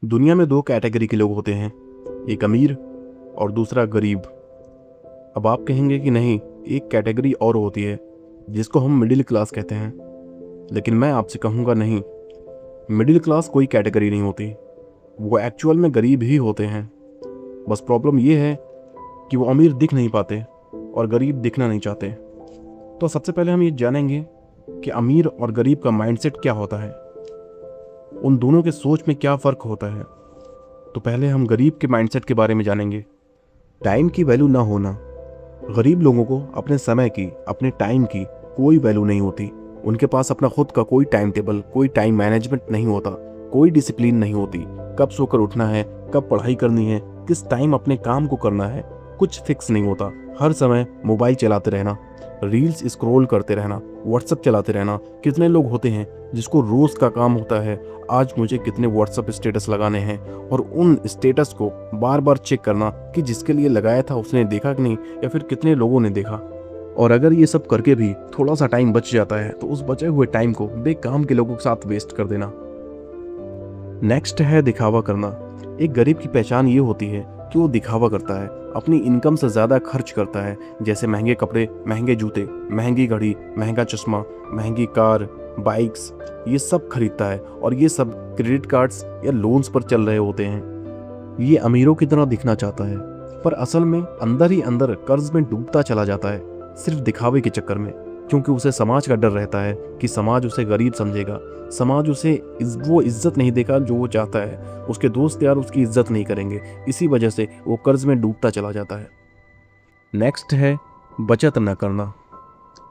दुनिया में दो कैटेगरी के लोग होते हैं, एक अमीर और दूसरा गरीब। अब आप कहेंगे कि नहीं, एक कैटेगरी और होती है जिसको हम मिडिल क्लास कहते हैं। लेकिन मैं आपसे कहूँगा नहीं, मिडिल क्लास कोई कैटेगरी नहीं होती, वो एक्चुअल में गरीब ही होते हैं। बस प्रॉब्लम ये है कि वो अमीर दिख नहीं पाते और गरीब दिखना नहीं चाहते। तो सबसे पहले हम ये जानेंगे कि अमीर और गरीब का माइंडसेट क्या होता है, उन दोनों के सोच में क्या फ़र्क होता है। तो पहले हम गरीब के माइंडसेट के बारे में जानेंगे। टाइम की वैल्यू ना होना। गरीब लोगों को अपने समय की, अपने टाइम की कोई वैल्यू नहीं होती। उनके पास अपना खुद का कोई टाइम टेबल, कोई टाइम मैनेजमेंट नहीं होता, कोई डिसिप्लिन नहीं होती। कब सोकर उठना है, कब पढ़ाई करनी है, किस टाइम अपने काम को करना है, कुछ फिक्स नहीं होता। हर समय मोबाइल चलाते रहना, रील्स स्क्रॉल करते रहना, व्हाट्सएप चलाते रहना। कितने लोग होते हैं जिसको रोज़ का काम होता है आज मुझे कितने व्हाट्सएप स्टेटस लगाने हैं, और उन स्टेटस को बार बार चेक करना कि जिसके लिए लगाया था उसने देखा कि नहीं, या फिर कितने लोगों ने देखा। और अगर ये सब करके भी थोड़ा सा टाइम बच जाता है तो उस बचे हुए टाइम को बेकाम के लोगों के साथ वेस्ट कर देना। नेक्स्ट है दिखावा करना। एक गरीब की पहचान ये होती है कि वो दिखावा करता है, अपनी इनकम से ज़्यादा खर्च करता है। जैसे महंगे कपड़े, महंगे जूते, महंगी घड़ी, महंगा चश्मा, महंगी कार, बाइक्स, ये सब खरीदता है। और ये सब क्रेडिट कार्ड्स या लोन्स पर चल रहे होते हैं। ये अमीरों की तरह दिखना चाहता है, पर असल में अंदर ही अंदर कर्ज में डूबता चला जाता है, सिर्फ दिखावे के चक्कर में। क्योंकि उसे समाज का डर रहता है कि समाज उसे गरीब समझेगा, समाज उसे वो इज्जत नहीं देगा जो वो चाहता है, उसके दोस्त यार उसकी इज्जत नहीं करेंगे। इसी वजह से वो कर्ज में डूबता चला जाता है। नेक्स्ट है बचत न करना,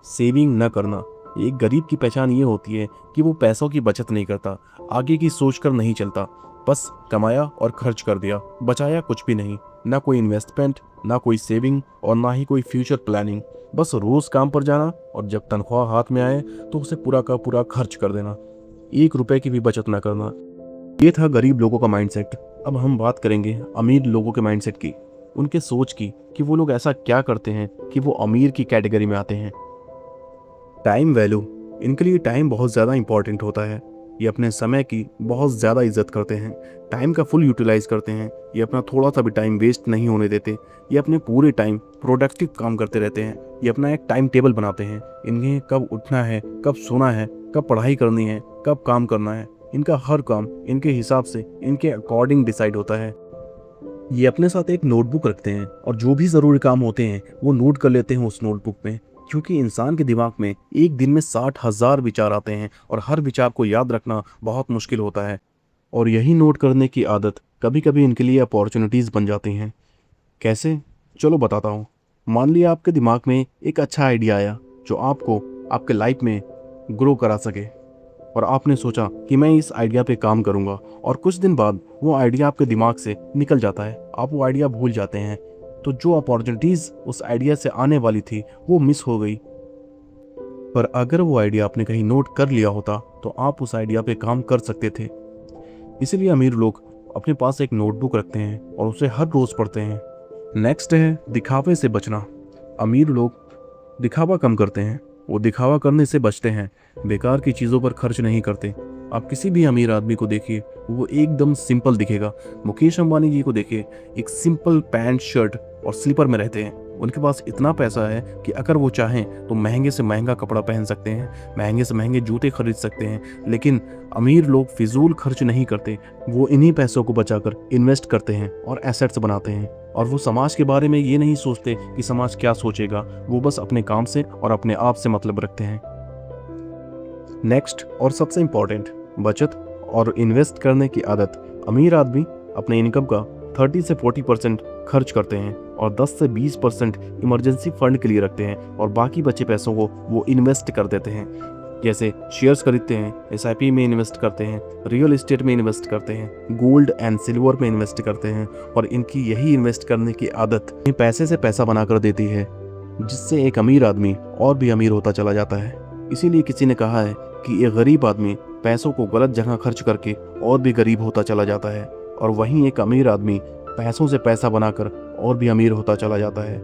सेविंग न करना। एक गरीब की पहचान ये होती है कि वो पैसों की बचत नहीं करता, आगे की सोच कर नहीं चलता। बस कमाया और खर्च कर दिया, बचाया कुछ भी नहीं। ना कोई इन्वेस्टमेंट, ना कोई सेविंग, और ना ही कोई फ्यूचर प्लानिंग। बस रोज काम पर जाना और जब तनख्वाह हाथ में आए तो उसे पूरा का पूरा खर्च कर देना, 1 रुपए की भी बचत ना करना। ये था गरीब लोगों का माइंडसेट। अब हम बात करेंगे अमीर लोगों के माइंडसेट की, उनके सोच की, कि वो लोग ऐसा क्या करते हैं कि वो अमीर की कैटेगरी में आते हैं। Time value. इनके लिए टाइम बहुत ज़्यादा इंपॉर्टेंट होता है। ये अपने समय की बहुत ज़्यादा इज्जत करते हैं, टाइम का फुल यूटिलाइज करते हैं। ये अपना थोड़ा सा भी टाइम वेस्ट नहीं होने देते। ये अपने पूरे टाइम प्रोडक्टिव काम करते रहते हैं। ये अपना एक टाइम टेबल बनाते हैं, इन्हें कब उठना है, कब सोना है, कब पढ़ाई करनी है, कब काम करना है। इनका हर काम इनके हिसाब से, इनके अकॉर्डिंग डिसाइड होता है। ये अपने साथ एक नोटबुक रखते हैं और जो भी ज़रूरी काम होते हैं वो नोट कर लेते हैं उस नोटबुक में। क्योंकि इंसान के दिमाग में एक दिन में 60,000 विचार आते हैं और हर विचार को याद रखना बहुत मुश्किल होता है। और यही नोट करने की आदत कभी कभी इनके लिए अपॉर्चुनिटीज़ बन जाती हैं। कैसे? चलो बताता हूँ। मान लिया आपके दिमाग में एक अच्छा आइडिया आया जो आपको आपके लाइफ में ग्रो करा सके, और आपने सोचा कि मैं इस आइडिया पे काम करूंगा, और कुछ दिन बाद वो आइडिया आपके दिमाग से निकल जाता है, आप वो आइडिया भूल जाते हैं। तो जो अपॉर्चुनिटीज़ उस आइडिया से आने वाली थी वो मिस हो गई। पर अगर वो आइडिया आपने कहीं नोट कर लिया होता तो आप उस आइडिया पे काम कर सकते थे। इसीलिए अमीर लोग अपने पास एक नोटबुक रखते हैं और उसे हर रोज़ पढ़ते हैं। नेक्स्ट है दिखावे से बचना। अमीर लोग दिखावा कम करते हैं, वो दिखावा करने से बचते हैं, बेकार की चीज़ों पर खर्च नहीं करते। आप किसी भी अमीर आदमी को देखिए, वो एकदम सिंपल दिखेगा। मुकेश अंबानी जी को देखिए, एक सिंपल पैंट शर्ट और स्लीपर में रहते हैं। उनके पास इतना पैसा है कि अगर वो चाहें तो महंगे से महंगा कपड़ा पहन सकते हैं, महंगे से महंगे जूते खरीद सकते हैं। लेकिन अमीर लोग फिजूल खर्च नहीं करते, वो इन्हीं पैसों को बचाकर इन्वेस्ट करते हैं और एसेट्स बनाते हैं। और वो समाज के बारे में ये नहीं सोचते कि समाज क्या सोचेगा, वो बस अपने काम से और अपने आप से मतलब रखते हैं। नेक्स्ट और सबसे इम्पॉर्टेंट, बचत और इन्वेस्ट करने की आदत। अमीर आदमी अपने इनकम का 30 से 40% खर्च करते हैं और 10 से 20% इमरजेंसी फंड के लिए रखते हैं, और बाकी बचे पैसों को वो इन्वेस्ट कर देते हैं। जैसे शेयर्स खरीदते हैं, एसआईपी में इन्वेस्ट करते हैं, रियल एस्टेट में इन्वेस्ट करते हैं, गोल्ड एंड सिल्वर में इन्वेस्ट करते हैं। और इनकी यही इन्वेस्ट करने की आदत इन्हें पैसे से पैसा बनाकर देती है, जिससे एक अमीर आदमी और भी अमीर होता चला जाता है। इसीलिए किसी ने कहा है कि एक गरीब आदमी पैसों को गलत जगह खर्च करके और भी गरीब होता चला जाता है, और वहीं एक अमीर आदमी पैसों से पैसा बनाकर और भी अमीर होता चला जाता है।